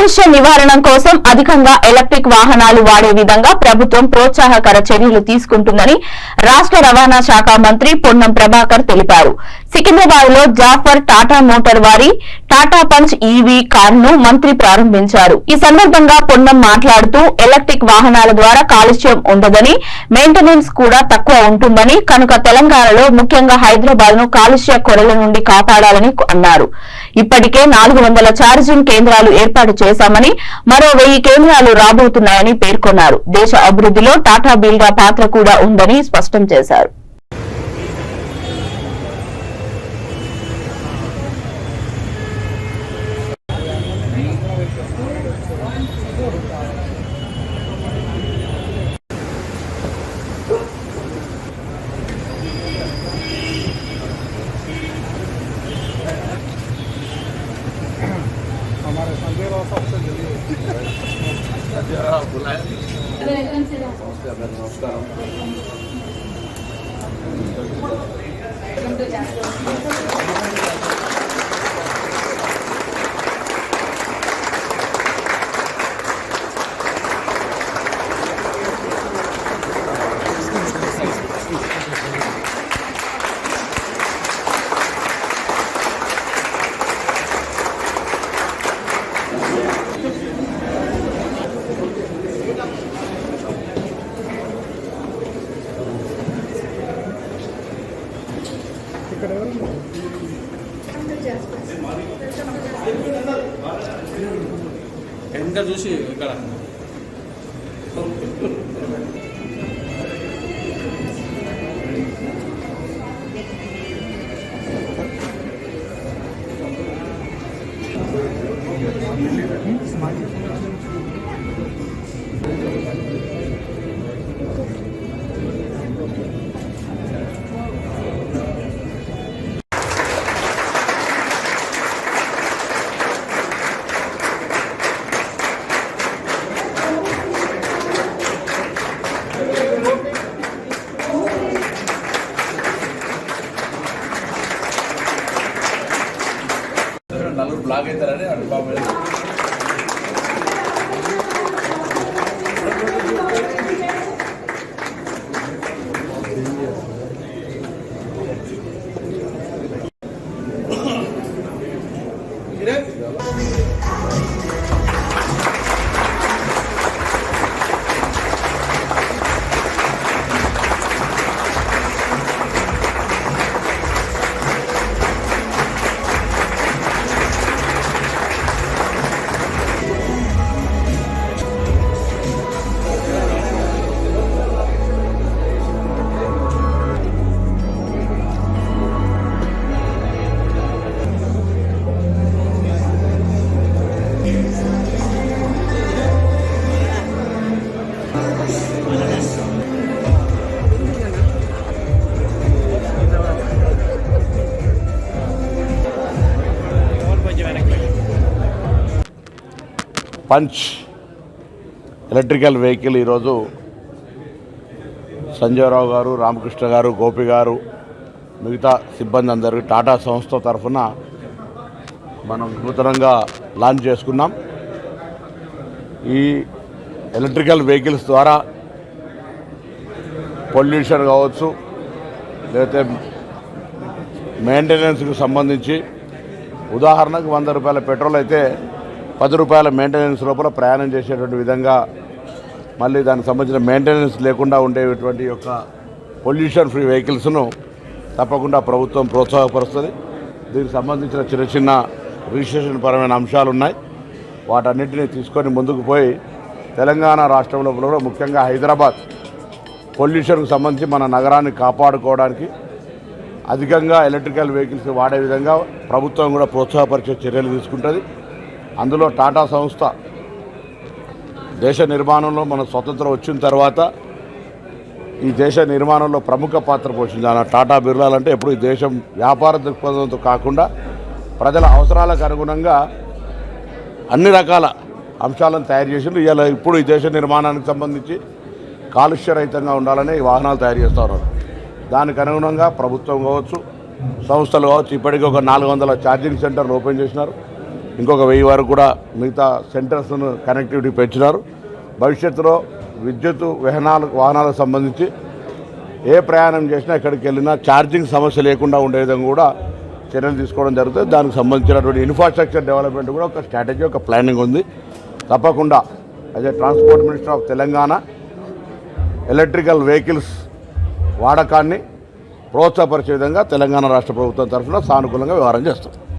కాలుష్య నివారణ కోసం అధికంగా ఎలక్ట్రిక్ వాహనాలు వాడే విధంగా ప్రభుత్వం ప్రోత్సాహకర చర్యలు తీసుకుంటుందని రాష్ట్ర రవాణా శాఖ మంత్రి పొన్నం ప్రభాకర్ తెలిపారు. సికింద్రాబాద్ లో జాఫర్ టాటా మోటార్ వారి టాటా పంచ్ ఈవీ కారును మంత్రి ప్రారంభించారు. ఈ సందర్భంగా పొన్నం మాట్లాడుతూ ఎలక్ట్రిక్ వాహనాల ద్వారా కాలుష్యం ఉండదని, మెయింటెనెన్స్ కూడా తక్కువ ఉంటుందని, కనుక తెలంగాణలో ముఖ్యంగా హైదరాబాద్ ను కాలుష్య కొరల నుండి కాపాడాలని అన్నారు. ఇప్పటికే 400 ఛార్జింగ్ కేంద్రాలు ఏర్పాటు చేశామని, మరో 1000 కేంద్రాలు రాబోతున్నాయని పేర్కొన్నారు. దేశ అభివృద్ధిలో టాటా బిర్లా పాత్ర కూడా ఉందని స్పష్టం చేశారు. हमारे संजय राव साहब से मिलिए बुलाए। नमस्कार। ఎంత చూసి ఇక్కడ నలుగురు బ్లాక్ అవుతారని అనుభవం. పంచ్ ఎలక్ట్రికల్ వెహికల్ ఈరోజు సంజయరావు గారు, రామకృష్ణ గారు, గోపి గారు, మిగతా సిబ్బంది అందరూ టాటా సంస్థ తరఫున మనం నూతనంగా లాంచ్ చేసుకున్నాం. ఈ ఎలక్ట్రికల్ వెహికల్స్ ద్వారా పొల్యూషన్ కావచ్చు, లేకపోతే మెయింటెనెన్స్కి సంబంధించి ఉదాహరణకు 100 రూపాయల పెట్రోల్ అయితే 10 రూపాయల మెయింటెనెన్స్ లోపల ప్రయాణం చేసేటువంటి విధంగా, మళ్ళీ దానికి సంబంధించిన మెయింటెనెన్స్ లేకుండా ఉండేటువంటి యొక్క పొల్యూషన్ ఫ్రీ వెహికల్స్ను తప్పకుండా ప్రభుత్వం ప్రోత్సాహపరుస్తుంది. దీనికి సంబంధించిన చిన్న చిన్న రిజిస్ట్రేషన్ పరమైన అంశాలు ఉన్నాయి. వాటన్నింటినీ తీసుకొని ముందుకు పోయి తెలంగాణ రాష్ట్రంలో కూడా ముఖ్యంగా హైదరాబాద్ పొల్యూషన్కు సంబంధించి మన నగరాన్ని కాపాడుకోవడానికి అధికంగా ఎలక్ట్రికల్ వెహికల్స్ వాడే విధంగా ప్రభుత్వం కూడా ప్రోత్సాహపరిచే చర్యలు తీసుకుంటుంది. అందులో టాటా సంస్థ దేశ నిర్మాణంలో మన స్వతంత్రం వచ్చిన తర్వాత ఈ దేశ నిర్మాణంలో ప్రముఖ పాత్ర పోషించింది. టాటా బిర్లాలంటే ఎప్పుడు ఈ దేశం వ్యాపార దృక్పథంతో కాకుండా ప్రజల అవసరాలకు అనుగుణంగా అన్ని రకాల అంశాలను తయారు చేసింది. ఇప్పుడు ఈ దేశ నిర్మాణానికి సంబంధించి కాలుష్యరహితంగా ఉండాలని ఈ వాహనాలు తయారు చేస్తూ ఉన్నారు. దానికి అనుగుణంగా ప్రభుత్వం కావచ్చు, సంస్థలు కావచ్చు, ఇప్పటికీ ఒక 400 ఛార్జింగ్ సెంటర్లు ఓపెన్ చేసినారు. ఇంకొక 1000 వరకు కూడా మిగతా సెంటర్స్ను కనెక్టివిటీ పెంచినారు. భవిష్యత్తులో విద్యుత్ వాహనాలకు సంబంధించి ఏ ప్రయాణం చేసినా ఎక్కడికి వెళ్ళినా ఛార్జింగ్ సమస్య లేకుండా ఉండే విధంగా కూడా చర్యలు తీసుకోవడం జరుగుతుంది. దానికి సంబంధించినటువంటి ఇన్ఫ్రాస్ట్రక్చర్ డెవలప్మెంట్ కూడా ఒక స్ట్రాటజీ, ఒక ప్లానింగ్ ఉంది. తప్పకుండా as a transport minister of Telangana electrical vehicles వాడకాన్ని ప్రోత్సాహపరిచే విధంగా తెలంగాణ రాష్ట్ర ప్రభుత్వం తరఫున సానుకూలంగా వ్యవహారం చేస్తాం.